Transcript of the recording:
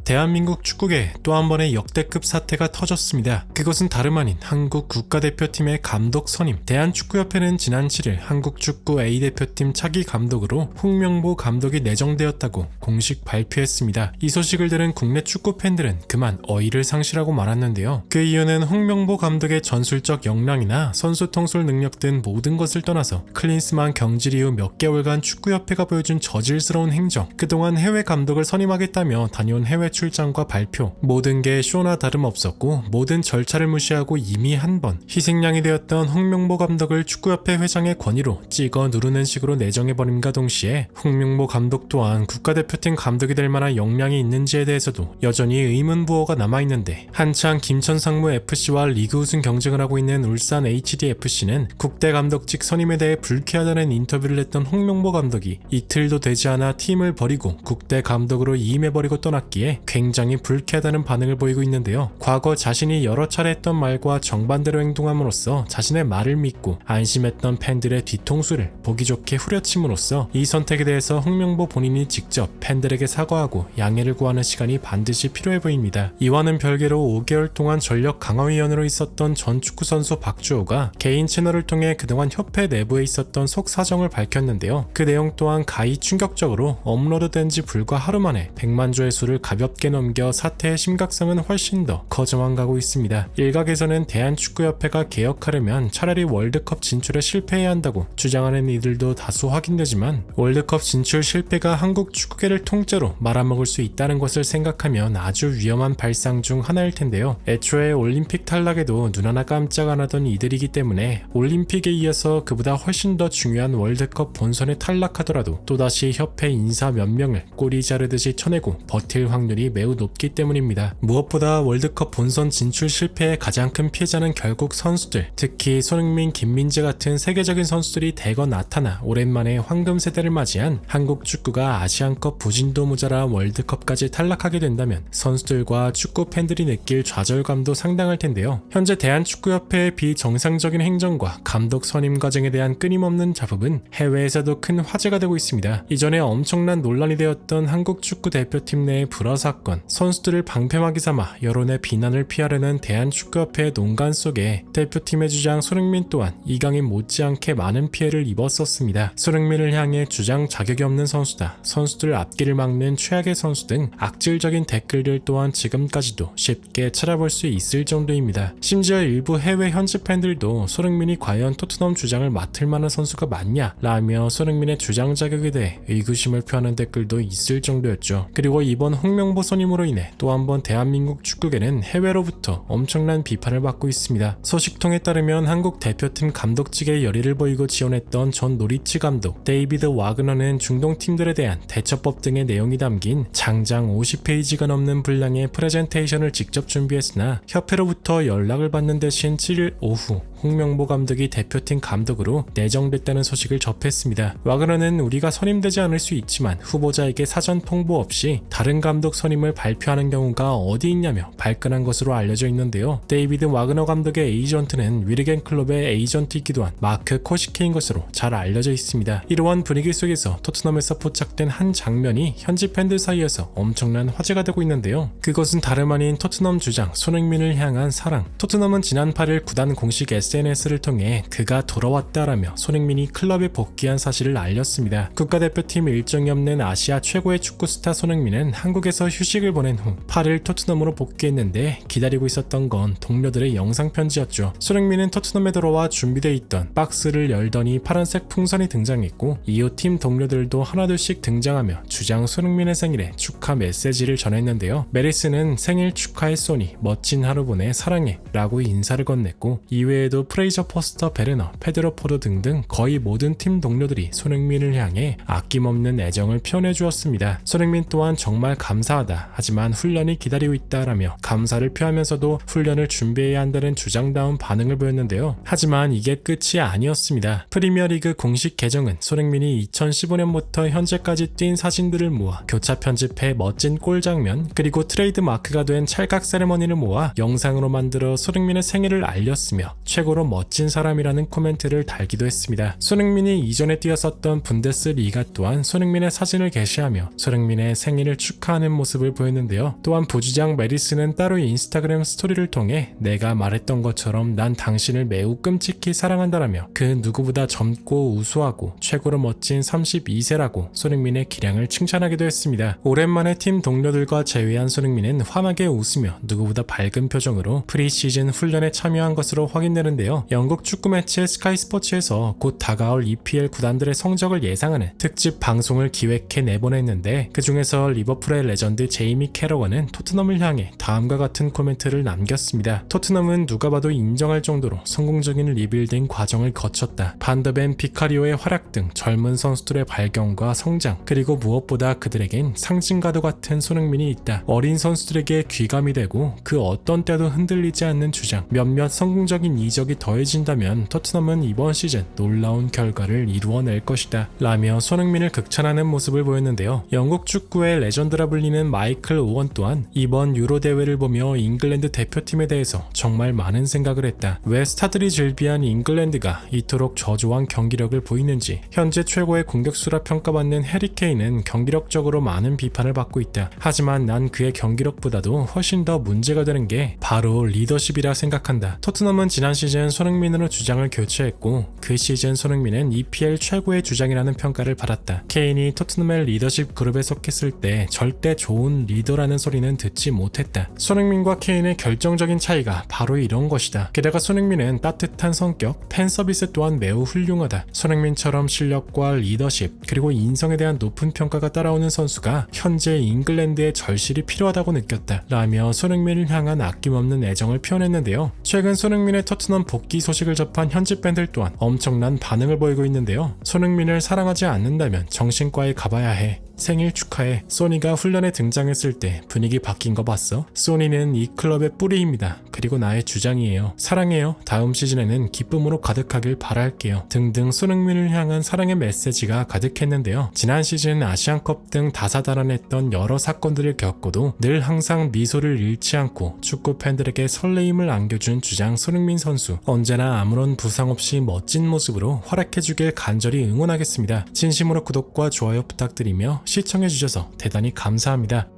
대한민국 축구계에 또 한 번의 역대급 사태가 터졌습니다. 그것은 다름 아닌 한국 국가대표팀의 감독 선임. 대한축구협회는 지난 7일 한국축구 A대표팀 차기 감독으로 홍명보 감독이 내정되었다고 공식 발표했습니다. 이 소식을 들은 국내 축구 팬들은 그만 어이를 상실하고 말았는데요. 그 이유는 홍명보 감독의 전술적 역량이나 선수 통솔 능력 등 모든 것을 떠나서 클린스만 경질 이후 몇 개월간 축구협회가 보여준 저질스러운 행정, 그동안 해외 감독을 선임하겠다며 다녀온 해외 출장과 발표, 모든 게 쇼나 다름없었고 모든 절차를 무시하고 이미 한 번 희생양이 되었던 홍명보 감독을 축구협회 회장의 권위로 찍어 누르는 식으로 내정해버림과 동시에 홍명보 감독 또한 국가대표팀 감독이 될 만한 역량이 있는지에 대해서도 여전히 의문부호가 남아있는데, 한창 김천상무 FC와 리그 우승 경쟁을 하고 있는 울산 HDFC는 국대 감독직 선임에 대해 불쾌하다는 인터뷰를 했던 홍명보 감독이 이틀도 되지 않아 팀을 버리고 국대 감독으로 이임해버리고 떠났기에 굉장히 불쾌하다는 반응을 보이고 있는데요. 과거 자신이 여러 차례 했던 말과 정반대로 행동함으로써 자신의 말을 믿고 안심했던 팬들의 뒤통수를 보기 좋게 후려침으로써 이 선택에 대해서 홍명보 본인이 직접 팬들에게 사과하고 양해를 구하는 시간이 반드시 필요해 보입니다. 이와는 별개로 5개월 동안 전력 강화위원으로 있었던 전 축구선수 박주호가 개인 채널을 통해 그동안 협회 내부에 있었던 속사정을 밝혔는데요. 그 내용 또한 가히 충격적으로 업로드된 지 불과 하루 만에 100만 조회수를 가볍게 넘겨 사태의 심각성은 훨씬 더 커져만 가고 있습니다. 일각에서는 대한축구협회가 개혁하려면 차라리 월드컵 진출에 실패해야 한다고 주장하는 이들도 다수 확인되지만, 월드컵 진출 실패가 한국 축구계를 통째로 말아먹을 수 있다는 것을 생각하면 아주 위험한 발상 중 하나일 텐데요. 애초에 올림픽 탈락에도 눈 하나 깜짝 안 하던 이들이기 때문에 올림픽에 이어서 그보다 훨씬 더 중요한 월드컵 본선에 탈락하더라도 또다시 협회 인사 몇 명을 꼬리 자르듯이 쳐내고 버틸 확률이 매우 높기 때문입니다. 무엇보다 월드컵 본선 진출 실패의 가장 큰 피해자는 결국 선수들, 특히 손흥민, 김민재 같은 세계적인 선수들이 대거 나타나 오랜만에 황금 세대를 맞이한 한국 축구가 아시안컵 부진도 모자라 월드컵까지 탈락하게 된다면 선수들과 축구 팬들이 느낄 좌절감도 상당할 텐데요. 현재 대한축구협회의 비정상적인 행정과 감독 선임 과정에 대한 끊임없는 자극은 해외에서도 큰 화제가 되고 있습니다. 이전에 엄청난 논란이 되었던 한국 축구 대표팀 내의 불화 사건, 선수들을 방패막이 삼아 여론의 비난을 피하려는 대한축구협회의 농간 속에 대표팀의 주장 손흥민 또한 이강인 못지않게 많은 피해를 입었었습니다. 손흥민을 향해 주장 자격이 없는 선수다, 선수들 앞길을 막는 최악의 선수 등 악질적인 댓글들 또한 지금까지도 쉽게 찾아볼 수 있을 정도입니다. 심지어 일부 해외 현지 팬들도 손흥민이 과연 토트넘 주장을 맡을 만한 선수가 맞냐 라며 손흥민의 주장 자격에 대해 의구심을 표하는 댓글도 있을 정도였죠. 그리고 이번 홍명보 선임으로 인해 또 한 번 대한민국 축구계는 해외로부터 엄청난 비판을 받고 있습니다. 소식통에 따르면 한국 대표팀 감독직에 열의를 보이고 지원했던 전 노리치 감독 데이비드 와그너는 중동 팀들에 대한 대처법 등의 내용이 담긴 장장 50페이지가 넘는 분량의 프레젠테이션을 직접 준비했으나 협회로부터 연락을 받는 대신 7일 오후 홍명보 감독이 대표팀 감독으로 내정됐다는 소식을 접했습니다. 와그너는 우리가 선임되지 않을 수 있지만 후보자에게 사전 통보 없이 다른 감독 선임을 발표하는 경우가 어디 있냐며 발끈한 것으로 알려져 있는데요. 데이비드 와그너 감독의 에이전트는 위르겐 클럽의 에이전트이기도 한 마크 코시케인 것으로 잘 알려져 있습니다. 이러한 분위기 속에서 토트넘에서 포착된 한 장면이 현지 팬들 사이에서 엄청난 화제가 되고 있는데요. 그것은 다름 아닌 토트넘 주장 손흥민을 향한 사랑. 토트넘은 지난 8일 구단 공식 SNS를 통해 그가 돌아왔다라며 손흥민이 클럽에 복귀한 사실을 알렸습니다. 국가대표팀 일정이 없는 아시아 최고의 축구 스타 손흥민은 한국에서 휴식을 보낸 후 8일 토트넘으로 복귀했는데, 기다리고 있었던 건 동료들의 영상 편지였죠. 손흥민은 토트넘에 들어와 준비되어 있던 박스를 열더니 파란색 풍선이 등장했고, 이후 팀 동료들도 하나둘씩 등장하며 주장 손흥민의 생일에 축하 메시지를 전했는데요. 메리스는 생일 축하해 소니, 멋진 하루 보내, 사랑해 라고 인사를 건넸고, 이외에도 프레이저 포스터, 베르너, 페드로 포르 등등 거의 모든 팀 동료들이 손흥민을 향해 아낌없는 애정을 표현해 주었습니다. 손흥민 또한 정말 감사하다, 하지만 훈련이 기다리고 있다라며 감사를 표하면서도 훈련을 준비해야 한다는 주장다운 반응을 보였는데요. 하지만 이게 끝이 아니었습니다. 프리미어리그 공식 계정은 손흥민이 2015년부터 현재까지 뛴 사진들을 모아 교차 편집해 멋진 골 장면, 그리고 트레이드 마크가 된 찰칵 세레머니를 모아 영상으로 만들어 손흥민의 생일을 알렸으며 최고 최고로 멋진 사람이라는 코멘트를 달기도 했습니다. 손흥민이 이전에 뛰었었던 분데스리가 또한 손흥민의 사진을 게시하며 손흥민의 생일을 축하하는 모습을 보였는데요. 또한 부주장 메리스는 따로 인스타그램 스토리를 통해 내가 말했던 것처럼 난 당신을 매우 끔찍히 사랑한다라며 그 누구보다 젊고 우수하고 최고로 멋진 32세라고 손흥민의 기량을 칭찬하기도 했습니다. 오랜만에 팀 동료들과 재회한 손흥민은 환하게 웃으며 누구보다 밝은 표정으로 프리시즌 훈련에 참여한 것으로 확인되는데요. 영국 축구 매체 스카이 스포츠에서 곧 다가올 EPL 구단들의 성적을 예상하는 특집 방송을 기획해 내보냈는데 그 중에서 리버풀의 레전드 제이미 캐러건은 토트넘을 향해 다음과 같은 코멘트를 남겼습니다. 토트넘은 누가 봐도 인정할 정도로 성공적인 리빌딩 과정을 거쳤다. 반더벤, 비카리오의 활약 등 젊은 선수들의 발견과 성장, 그리고 무엇보다 그들에겐 상징과도 같은 손흥민이 있다. 어린 선수들에게 귀감이 되고 그 어떤 때도 흔들리지 않는 주장, 몇몇 성공적인 이적이 더해진다면 토트넘은 이번 시즌 놀라운 결과를 이루어낼 것이다 라며 손흥민을 극찬하는 모습을 보였는데요. 영국 축구의 레전드라 불리는 마이클 오원 또한 이번 유로 대회를 보며 잉글랜드 대표팀에 대해서 정말 많은 생각을 했다. 왜 스타들이 즐비한 잉글랜드가 이토록 저조한 경기력을 보이는지, 현재 최고의 공격수라 평가받는 해리 케인은 경기력적으로 많은 비판을 받고 있다. 하지만 난 그의 경기력보다도 훨씬 더 문제가 되는 게 바로 리더십이라 생각한다. 토트넘은 지난 시즌 손흥민으로 주장을 교체했고 그 시즌 손흥민은 EPL 최고의 주장이라는 평가를 받았다. 케인이 토트넘의 리더십 그룹에 속했을 때 절대 좋은 리더라는 소리는 듣지 못했다. 손흥민과 케인의 결정적인 차이가 바로 이런 것이다. 게다가 손흥민은 따뜻한 성격, 팬 서비스 또한 매우 훌륭하다. 손흥민처럼 실력과 리더십 그리고 인성에 대한 높은 평가가 따라오는 선수가 현재 잉글랜드의 절실히 필요하다고 느꼈다 라며 손흥민을 향한 아낌없는 애정을 표현했는데요. 최근 손흥민의 토트넘 복귀 소식을 접한 현지 팬들 또한 엄청난 반응을 보이고 있는데요. 손흥민을 사랑하지 않는다면 정신과에 가봐야 해. 생일 축하해. 소니가 훈련에 등장했을 때 분위기 바뀐 거 봤어? 소니는 이 클럽의 뿌리입니다. 그리고 나의 주장이에요. 사랑해요. 다음 시즌에는 기쁨으로 가득하길 바랄게요. 등등 손흥민을 향한 사랑의 메시지가 가득했는데요. 지난 시즌 아시안컵 등 다사다난했던 여러 사건들을 겪고도 늘 항상 미소를 잃지 않고 축구 팬들에게 설레임을 안겨준 주장 손흥민 선수. 언제나 아무런 부상 없이 멋진 모습으로 활약해주길 간절히 응원하겠습니다. 진심으로 구독과 좋아요 부탁드리며 시청해주셔서 대단히 감사합니다.